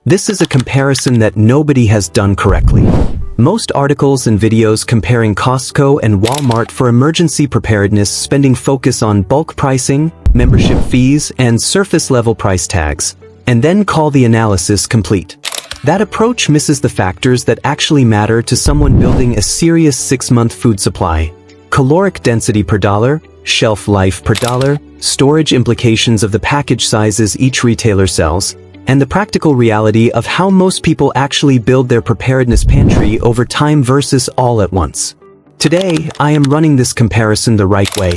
This is a comparison that nobody has done correctly. Most articles and videos comparing Costco and Walmart for emergency preparedness spending focus on bulk pricing, membership fees, and surface-level price tags, and then call the analysis complete. That approach misses the factors that actually matter to someone building a serious 6-month food supply: caloric density per dollar, shelf life per dollar, storage implications of the package sizes each retailer sells, and the practical reality of how most people actually build their preparedness pantry over time versus all at once. Today, I am running this comparison the right way.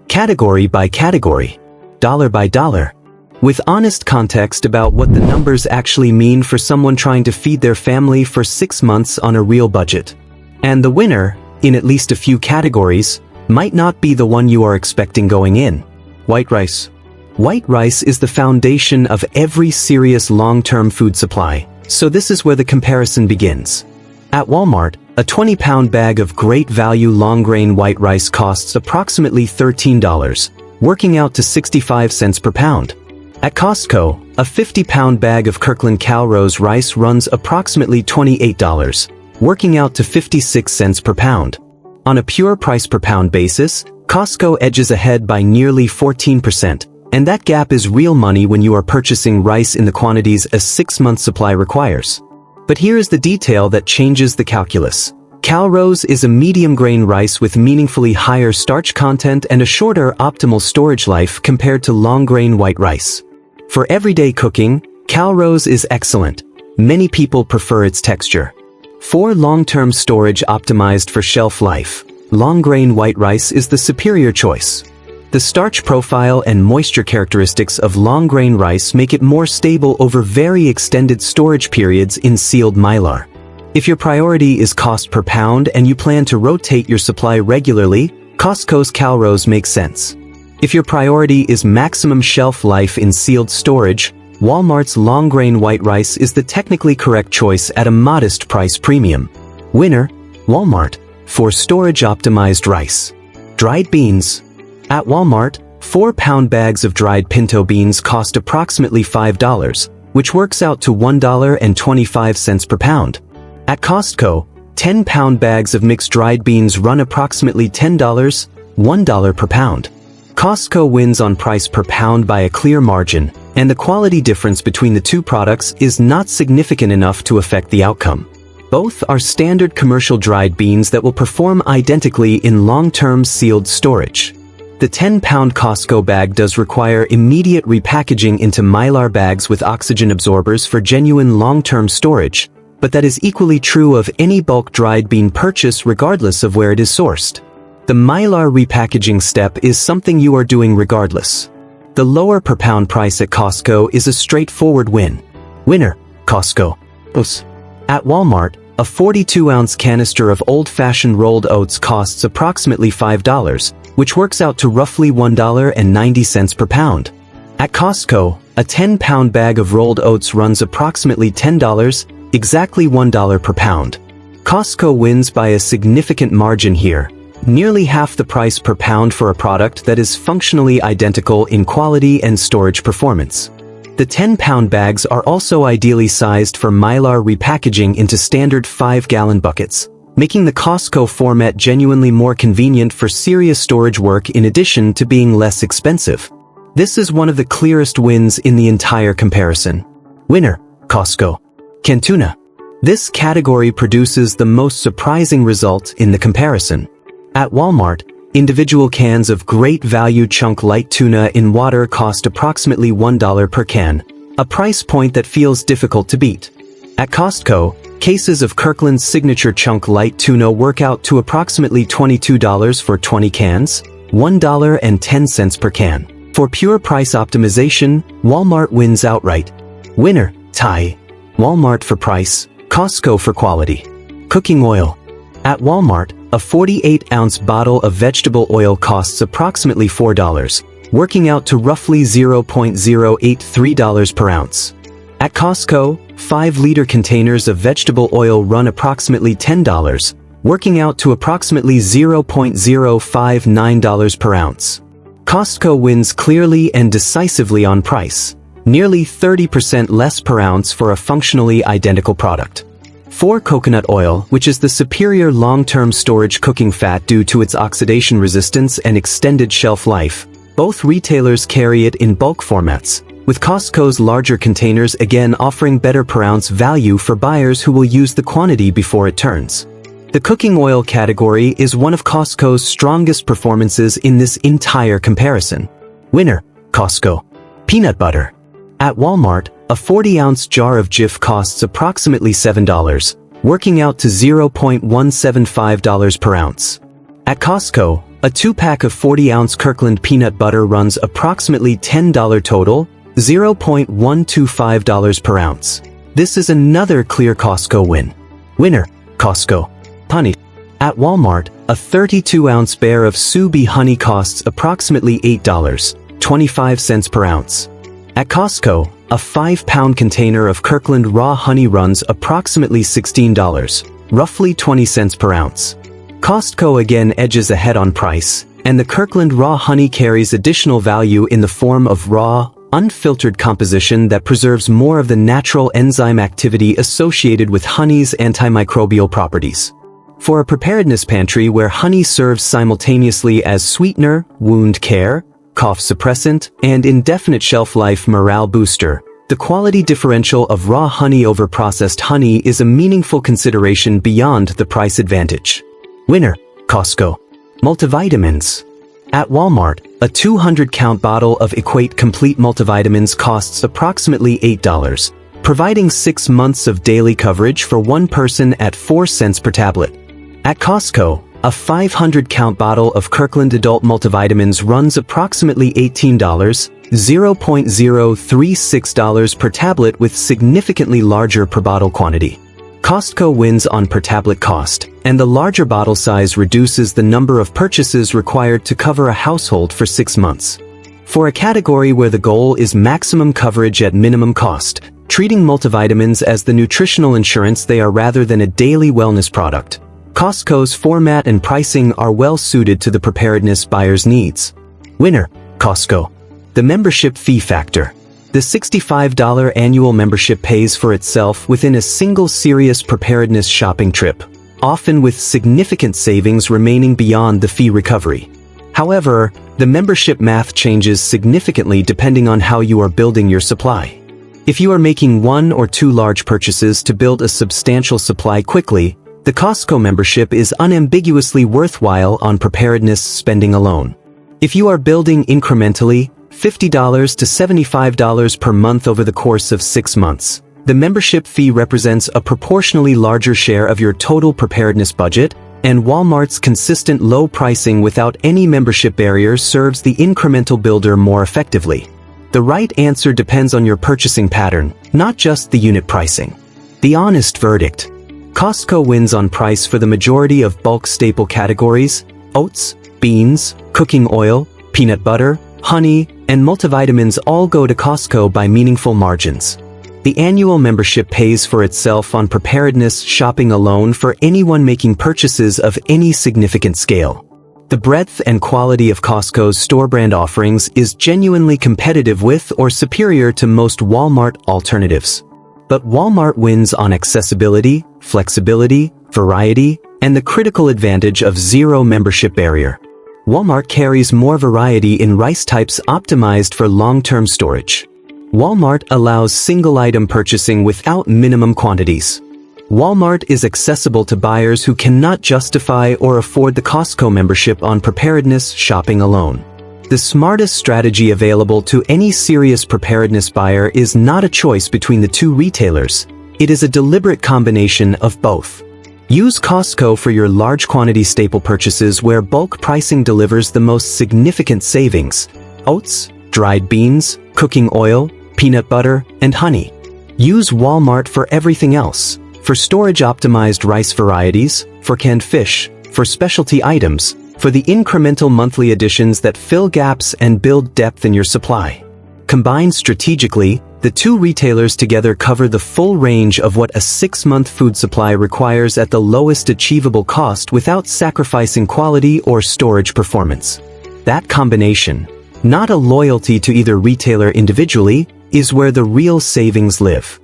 Category by category. Dollar by dollar. With honest context about what the numbers actually mean for someone trying to feed their family for 6 months on a real budget. And the winner, in at least a few categories, might not be the one you are expecting going in. White rice. White rice is the foundation of every serious long-term food supply, so this is where the comparison begins. At Walmart, a 20-pound bag of great value long-grain white rice costs approximately $13, working out to 65 cents per pound. At Costco, a 50-pound bag of Kirkland Calrose rice runs approximately $28, working out to 56 cents per pound. On a pure price per pound basis, Costco edges ahead by nearly 14%, and that gap is real money when you are purchasing rice in the quantities a 6-month supply requires. But here is the detail that changes the calculus. Calrose is a medium-grain rice with meaningfully higher starch content and a shorter optimal storage life compared to long-grain white rice. For everyday cooking, Calrose is excellent. Many people prefer its texture. For long-term storage optimized for shelf life, long-grain white rice is the superior choice. The starch profile and moisture characteristics of long-grain rice make it more stable over very extended storage periods in sealed mylar. If your priority is cost per pound and you plan to rotate your supply regularly, Costco's Calrose makes sense. If your priority is maximum shelf life in sealed storage, Walmart's long-grain white rice is the technically correct choice at a modest price premium. Winner, Walmart, for storage-optimized rice. Dried beans. At Walmart, 4-pound bags of dried pinto beans cost approximately $5, which works out to $1.25 per pound. At Costco, 10-pound bags of mixed dried beans run approximately $10, $1 per pound. Costco wins on price per pound by a clear margin, and the quality difference between the two products is not significant enough to affect the outcome. Both are standard commercial dried beans that will perform identically in long-term sealed storage. The 10-pound Costco bag does require immediate repackaging into mylar bags with oxygen absorbers for genuine long-term storage, but that is equally true of any bulk dried bean purchase regardless of where it is sourced. The mylar repackaging step is something you are doing regardless. The lower per pound price at Costco is a straightforward win. Winner, Costco. At Walmart, a 42-ounce canister of old-fashioned rolled oats costs approximately $5, which works out to roughly $1.90 per pound. At Costco, a 10-pound bag of rolled oats runs approximately $10, exactly $1 per pound. Costco wins by a significant margin here, nearly half the price per pound for a product that is functionally identical in quality and storage performance. The 10-pound bags are also ideally sized for mylar repackaging into standard 5-gallon buckets, making the Costco format genuinely more convenient for serious storage work in addition to being less expensive. This is one of the clearest wins in the entire comparison. Winner, Costco. Canned tuna. This category produces the most surprising result in the comparison. At Walmart, individual cans of great value chunk light tuna in water cost approximately $1 per can, a price point that feels difficult to beat. At Costco, cases of Kirkland's signature chunk light tuna work out to approximately $22 for 20 cans, $1.10 per can. For pure price optimization, Walmart wins outright. Winner, Thai. Walmart for price, Costco for quality. Cooking oil. At Walmart, a 48-ounce bottle of vegetable oil costs approximately $4, working out to roughly $0.083 per ounce. At Costco, 5-liter containers of vegetable oil run approximately $10, working out to approximately $0.059 per ounce. Costco wins clearly and decisively on price. nearly 30% less per ounce for a functionally identical product. 4. Coconut oil, which is the superior long-term storage cooking fat due to its oxidation resistance and extended shelf life. Both retailers carry it in bulk formats, with Costco's larger containers again offering better per ounce value for buyers who will use the quantity before it turns. The cooking oil category is one of Costco's strongest performances in this entire comparison. Winner, Costco. Peanut butter. At Walmart, a 40-ounce jar of Jif costs approximately $7, working out to $0.175 per ounce. At Costco, a 2-pack of 40-ounce Kirkland peanut butter runs approximately $10 total, $0.125 per ounce. This is another clear Costco win. Winner, Costco. Honey. At Walmart, a 32-ounce bar of Subi honey costs approximately $8.25 per ounce. At Costco, a 5-pound container of Kirkland raw honey runs approximately $16, roughly 20 cents per ounce. Costco again edges ahead on price, and the Kirkland raw honey carries additional value in the form of raw, unfiltered composition that preserves more of the natural enzyme activity associated with honey's antimicrobial properties. For a preparedness pantry where honey serves simultaneously as sweetener, wound care, cough suppressant, and indefinite shelf life morale booster, the quality differential of raw honey over processed honey is a meaningful consideration beyond the price advantage. Winner, Costco. Multivitamins. At Walmart, a 200-count bottle of Equate Complete multivitamins costs approximately $8, providing 6 months of daily coverage for one person at 4 cents per tablet. At Costco, a 500-count bottle of Kirkland Adult multivitamins runs approximately $18, $0.036 per tablet with significantly larger per bottle quantity. Costco wins on per tablet cost, and the larger bottle size reduces the number of purchases required to cover a household for 6 months. For a category where the goal is maximum coverage at minimum cost, treating multivitamins as the nutritional insurance they are rather than a daily wellness product, Costco's format and pricing are well suited to the preparedness buyer's needs. Winner, Costco. The membership fee factor. The $65 annual membership pays for itself within a single serious preparedness shopping trip, often with significant savings remaining beyond the fee recovery. However, the membership math changes significantly depending on how you are building your supply. If you are making 1 or 2 large purchases to build a substantial supply quickly, the Costco membership is unambiguously worthwhile on preparedness spending alone. If you are building incrementally, $50 to $75 per month over the course of 6 months, the membership fee represents a proportionally larger share of your total preparedness budget, and Walmart's consistent low pricing without any membership barrier serves the incremental builder more effectively. The right answer depends on your purchasing pattern, not just the unit pricing. The honest verdict. Costco wins on price for the majority of bulk staple categories: oats, beans, cooking oil, peanut butter, honey, and multivitamins all go to Costco by meaningful margins. The annual membership pays for itself on preparedness shopping alone for anyone making purchases of any significant scale. The breadth and quality of Costco's store brand offerings is genuinely competitive with or superior to most Walmart alternatives. But Walmart wins on accessibility, flexibility, variety, and the critical advantage of zero membership barrier. Walmart carries more variety in rice types optimized for long-term storage. Walmart allows single-item purchasing without minimum quantities. Walmart is accessible to buyers who cannot justify or afford the Costco membership on preparedness shopping alone. The smartest strategy available to any serious preparedness buyer is not a choice between the two retailers. It is a deliberate combination of both. Use Costco for your large quantity staple purchases where bulk pricing delivers the most significant savings: oats, dried beans, cooking oil, peanut butter, and honey. Use Walmart for everything else: for storage-optimized rice varieties, for canned fish, for specialty items, for the incremental monthly additions that fill gaps and build depth in your supply. Combined strategically, the two retailers together cover the full range of what a 6-month food supply requires at the lowest achievable cost without sacrificing quality or storage performance. That combination, not a loyalty to either retailer individually, is where the real savings live.